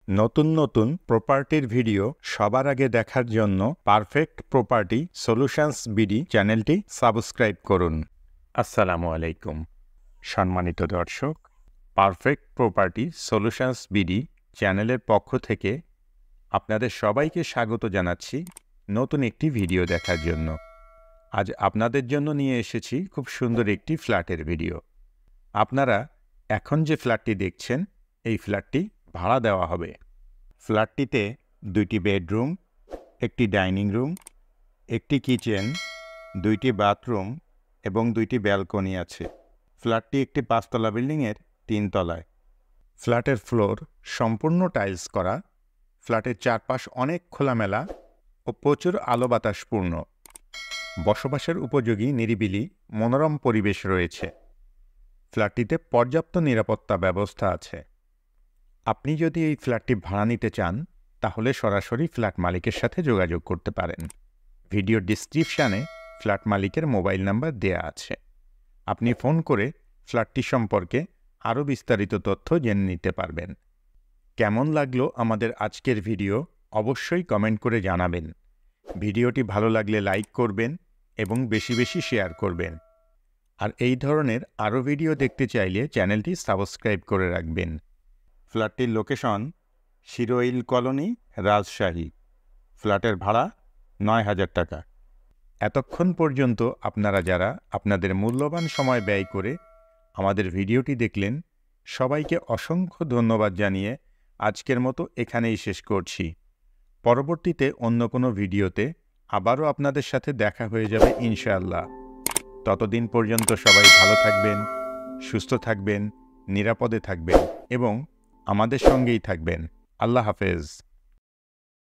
নতুন নতুন প্রপার্টির ভিডিও সবার আগে দেখার জন্য পারফেক্ট প্রপার্টি সলিউশনস বিডি চ্যানেলটি সাবস্ক্রাইব করুন। আসসালামু আলাইকুম সম্মানিত দর্শক, পারফেক্ট প্রপার্টি সলিউশনস বিডি চ্যানেলের পক্ষ থেকে আপনাদের সবাইকে স্বাগত জানাচ্ছি নতুন একটি ভিডিও দেখার জন্য। আজ আপনাদের জন্য নিয়ে এসেছি খুব সুন্দর একটি ফ্ল্যাটের ভিডিও। আপনারা এখন যে ফ্ল্যাটটি দেখছেন, এই ফ্ল্যাটটি ভাড়া দেওয়া হবে। ফ্ল্যাটটিতে 2টি বেডরুম, একটি ডাইনিং রুম, একটি কিচেন, 2টি বাথরুম এবং 2টি ব্যালকনি আছে। ফ্ল্যাটটি একটি 5তলা বিল্ডিংয়ের 3 তলায়। ফ্ল্যাটের ফ্লোর সম্পূর্ণ টাইলস করা। ফ্ল্যাটের চারপাশ অনেক খোলামেলা ও প্রচুর আলো বাতাসপূর্ণ। বসবাসের উপযোগী নিরিবিলি মনোরম পরিবেশ রয়েছে। ফ্ল্যাটটিতে পর্যাপ্ত নিরাপত্তা ব্যবস্থা আছে। আপনি যদি এই ফ্ল্যাটটি ভাড়া নিতে চান, তাহলে সরাসরি ফ্ল্যাট মালিকের সাথে যোগাযোগ করতে পারেন। ভিডিও ডিসক্রিপশানে ফ্ল্যাট মালিকের মোবাইল নাম্বার দেয়া আছে। আপনি ফোন করে ফ্ল্যাটটি সম্পর্কে আরও বিস্তারিত তথ্য জেনে নিতে পারবেন। কেমন লাগলো আমাদের আজকের ভিডিও অবশ্যই কমেন্ট করে জানাবেন। ভিডিওটি ভালো লাগলে লাইক করবেন এবং বেশি বেশি শেয়ার করবেন। আর এই ধরনের আরও ভিডিও দেখতে চাইলে চ্যানেলটি সাবস্ক্রাইব করে রাখবেন। ফ্ল্যাটটির লোকেশন শিরোইল কলোনি, রাজশাহী। ফ্ল্যাটের ভাড়া 9,000 টাকা। এতক্ষণ পর্যন্ত আপনারা যারা আপনাদের মূল্যবান সময় ব্যয় করে আমাদের ভিডিওটি দেখলেন, সবাইকে অসংখ্য ধন্যবাদ জানিয়ে আজকের মতো এখানেই শেষ করছি। পরবর্তীতে অন্য কোনো ভিডিওতে আবারও আপনাদের সাথে দেখা হয়ে যাবে ইনশাআল্লাহ। ততদিন পর্যন্ত সবাই ভালো থাকবেন, সুস্থ থাকবেন, নিরাপদে থাকবেন এবং আমাদের সঙ্গেই থাকবেন। আল্লাহ হাফেজ।